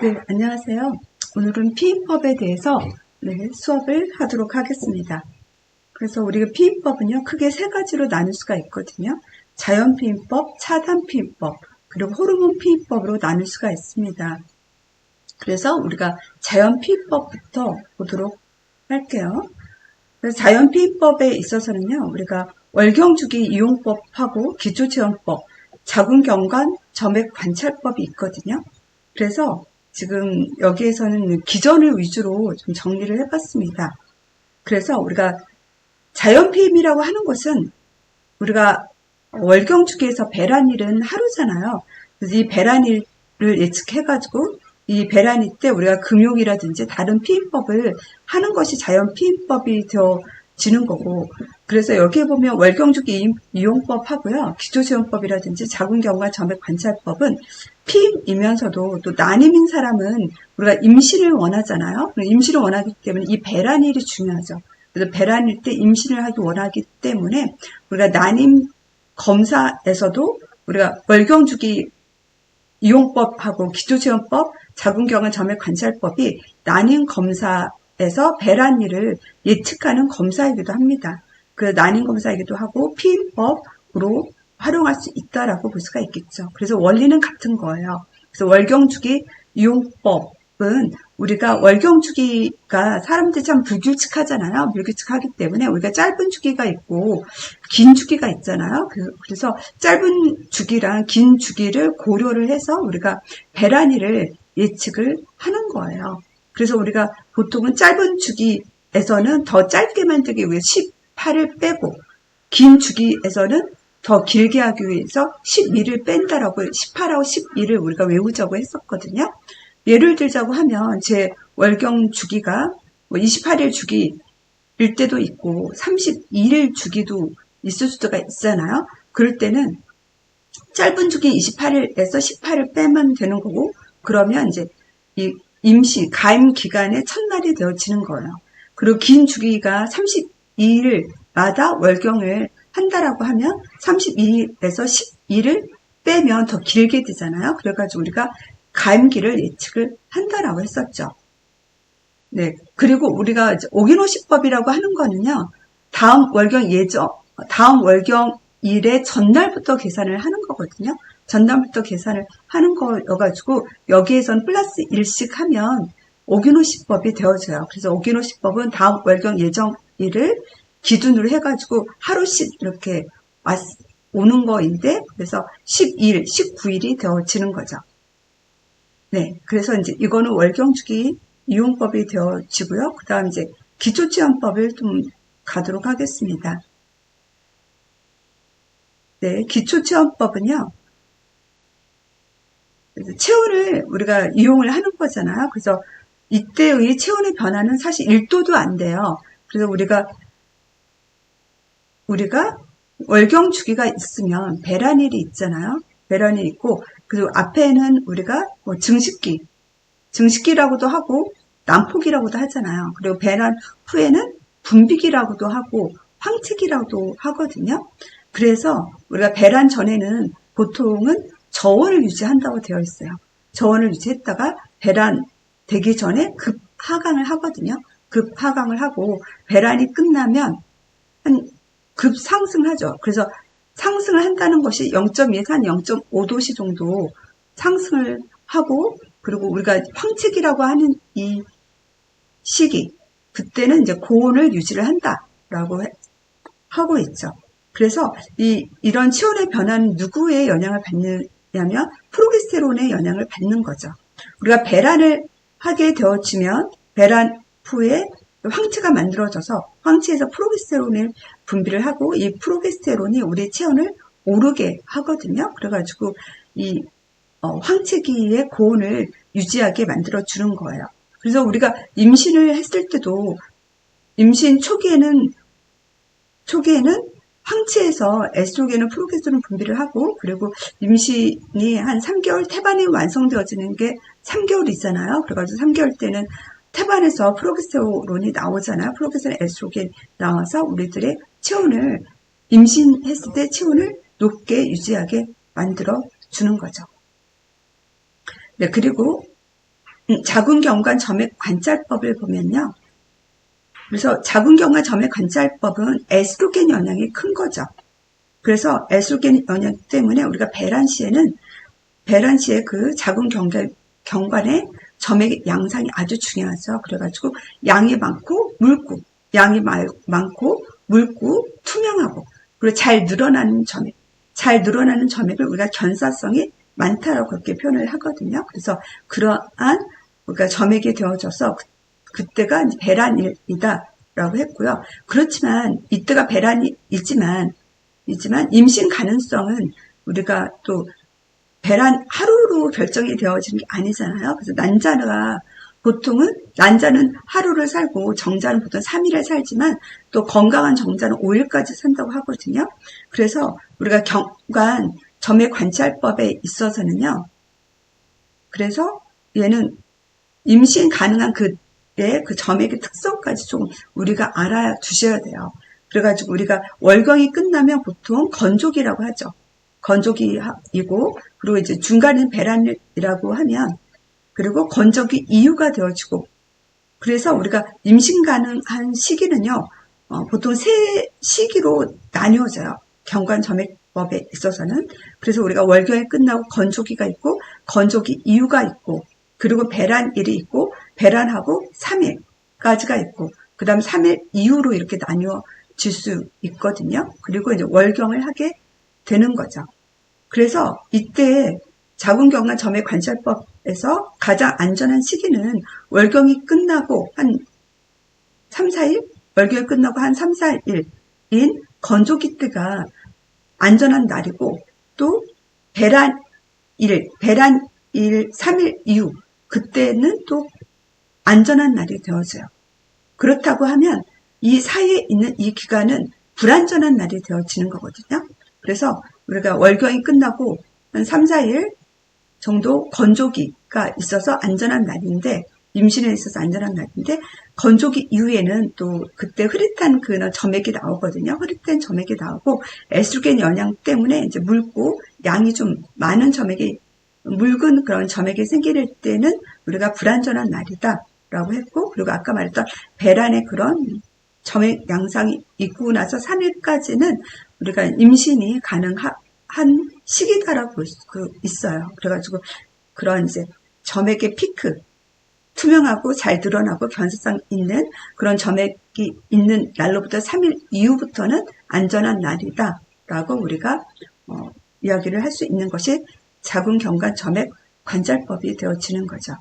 네, 안녕하세요. 오늘은 피임법에 대해서 수업을 하도록 하겠습니다. 그래서 우리가 피임법은요, 크게 세 가지로 나눌 수가 있거든요. 자연 피임법, 차단 피임법, 그리고 호르몬 피임법으로 나눌 수가 있습니다. 그래서 우리가 자연 피임법부터 보도록 할게요. 그래서 자연 피임법에 있어서는요, 우리가 월경주기 이용법하고 기초체험법, 자궁경관 점액 관찰법이 있거든요. 그래서 지금 여기에서는 기전을 위주로 좀 정리를 해봤습니다. 그래서 우리가 자연피임이라고 하는 것은 우리가 월경주기에서 배란일은 하루잖아요. 그래서 이 배란일을 예측해가지고 이 배란일 때 우리가 금욕이라든지 다른 피임법을 하는 것이 자연피임법이 되어지는 거고, 그래서 여기에 보면 월경주기 이용법하고요, 기초체험법이라든지 자궁경관 점액 관찰법은 피임이면서도 또 난임인 사람은 우리가 임신을 원하잖아요. 임신을 원하기 때문에 이 배란일이 중요하죠. 그래서 배란일 때 임신을 하기 원하기 때문에 우리가 난임 검사에서도 우리가 월경주기 이용법하고 기초체험법, 자궁경관 점액 관찰법이 난임 검사에서 배란일을 예측하는 검사이기도 합니다. 그 난임 검사이기도 하고 피임법으로 활용할 수 있다라고 볼 수가 있겠죠. 그래서 원리는 같은 거예요. 그래서 월경주기 이용법은 우리가 월경주기가 사람들이 참 불규칙하잖아요. 불규칙하기 때문에 우리가 짧은 주기가 있고 긴 주기가 있잖아요. 그래서 짧은 주기랑 긴 주기를 고려를 해서 우리가 배란일을 예측을 하는 거예요. 그래서 우리가 보통은 짧은 주기에서는 더 짧게 만들기 위해 18을 빼고, 긴 주기에서는 더 길게 하기 위해서 12를 뺀다라고 18하고 12를 우리가 외우자고 했었거든요. 예를 들자고 하면 제 월경 주기가 28일 주기일 때도 있고 32일 주기도 있을 수가 있잖아요. 그럴 때는 짧은 주기 28일에서 18을 빼면 되는 거고, 그러면 이제 이 임시 가임 기간의 첫날이 되어지는 거예요. 그리고 긴 주기가 32일마다 월경을 한다라고 하면 32일에서 12일을 빼면 더 길게 되잖아요. 그래가지고 우리가 가임기를 예측을 한다라고 했었죠. 네. 그리고 우리가 오기노시법이라고 하는 거는요, 다음 월경일의 전날부터 계산을 하는 거거든요. 전날부터 계산을 하는 거여가지고, 여기에선 플러스 1씩 하면 오기노시법이 되어져요. 그래서 오기노시법은 다음 월경 예정일을 기준으로 해가지고 하루씩 이렇게 오는 거인데, 그래서 12일, 19일이 되어지는 거죠. 네. 그래서 이제 이거는 월경주기 이용법이 되어지고요. 그 다음 이제 기초체험법을 좀 가도록 하겠습니다. 네. 기초체험법은요, 체온을 우리가 이용을 하는 거잖아요. 그래서 이때의 체온의 변화는 사실 1도도 안 돼요. 그래서 우리가 월경 주기가 있으면 배란일이 있잖아요. 배란일이 있고, 그리고 앞에는 우리가 증식기라고도 하고 난폭이라고도 하잖아요. 그리고 배란 후에는 분비기라고도 하고 황책이라고도 하거든요. 그래서 우리가 배란 전에는 보통은 저온을 유지한다고 되어 있어요. 저온을 유지했다가 배란 되기 전에 급 하강을 하거든요. 급 하강을 하고 배란이 끝나면 급 상승하죠. 그래서 상승을 한다는 것이 0.2에서 한 0.5도씨 정도 상승을 하고, 그리고 우리가 황책이라고 하는 이 시기, 그때는 이제 고온을 유지를 한다라고 하고 있죠. 그래서 이런 체온의 변화는 누구의 영향을 받느냐면 프로게스테론의 영향을 받는 거죠. 우리가 배란을 하게 되어지면 배란 후에 황체가 만들어져서 황체에서 프로게스테론을 분비를 하고, 이 프로게스테론이 우리 체온을 오르게 하거든요. 그래가지고 이 황체기의 고온을 유지하게 만들어주는 거예요. 그래서 우리가 임신을 했을 때도 임신 초기에는 황체에서 에스트로겐은 프로게스테론 분비를 하고, 그리고 임신이 한 3개월, 태반이 완성되어지는 게 3개월 있잖아요. 그래가지고 3개월 때는 태반에서 프로게스테론이 나오잖아요. 프로게스테론, 에스트로겐 나와서 우리들의 체온을, 임신했을 때 체온을 높게 유지하게 만들어 주는 거죠. 네, 그리고 자궁경관 점액 관찰법을 보면요. 그래서 자궁경관 점액 관찰법은 에스트로겐 영향이 큰 거죠. 그래서 에스트로겐 영향 때문에 우리가 배란 시에 그 자궁경관의 점액 양상이 아주 중요하죠. 그래가지고 양이 많고 묽고 투명하고 그리고 잘 늘어나는 점액을 우리가 견사성이 많다라고 그렇게 표현을 하거든요. 그래서 그러한 우리가 점액이 되어져서 그때가 배란이다라고 했고요. 그렇지만 이때가 배란이지만 임신 가능성은 우리가 또 배란 하루로 결정이 되어지는 게 아니잖아요. 그래서 난자는 하루를 살고 정자는 보통 3일을 살지만 또 건강한 정자는 5일까지 산다고 하거든요. 그래서 우리가 경관 점액 관찰법에 있어서는요. 그래서 얘는 임신 가능한 그때 그 점액의 특성까지 좀 우리가 알아두셔야 돼요. 그래가지고 우리가 월경이 끝나면 보통 건조기라고 하죠. 건조기이고 그리고 이제 중간은 배란이라고 하면 그리고 건조기 이후가 되어지고 그래서 우리가 임신 가능한 시기는요. 보통 세 시기로 나뉘어져요. 경관 점액법에 있어서는. 그래서 우리가 월경이 끝나고 건조기가 있고 건조기 이후가 있고 그리고 배란일이 있고 배란하고 3일까지가 있고 그 다음 3일 이후로 이렇게 나뉘어질 수 있거든요. 그리고 이제 월경을 하게 되는 거죠. 그래서 이때 자궁경관 점액 관찰법에서 가장 안전한 시기는 월경이 끝나고 한 3, 4일? 월경이 끝나고 한 3, 4일인 건조기 때가 안전한 날이고 또 배란일 3일 이후 그때는 또 안전한 날이 되어져요. 그렇다고 하면 이 사이에 있는 이 기간은 불안전한 날이 되어지는 거거든요. 그래서 우리가 월경이 끝나고 한 3, 4일 정도 건조기가 있어서 안전한 날인데 임신에 있어서 안전한 날인데 건조기 이후에는 또 그때 흐릿한 그런 점액이 나오거든요. 흐릿한 점액이 나오고 에스트로겐 영향 때문에 이제 묽고 양이 좀 많은 묽은 그런 점액이 생길 때는 우리가 불안전한 날이다라고 했고 그리고 아까 말했던 배란의 그런 점액 양상이 있고 나서 3일까지는 우리가 임신이 가능한 시기다라고 볼 수 있어요. 그래가지고 그런 이제 점액의 피크, 투명하고 잘 드러나고 견사성 있는 그런 점액이 있는 날로부터 3일 이후부터는 안전한 날이다라고 우리가 이야기를 할 수 있는 것이 자궁경관 점액 관찰법이 되어지는 거죠.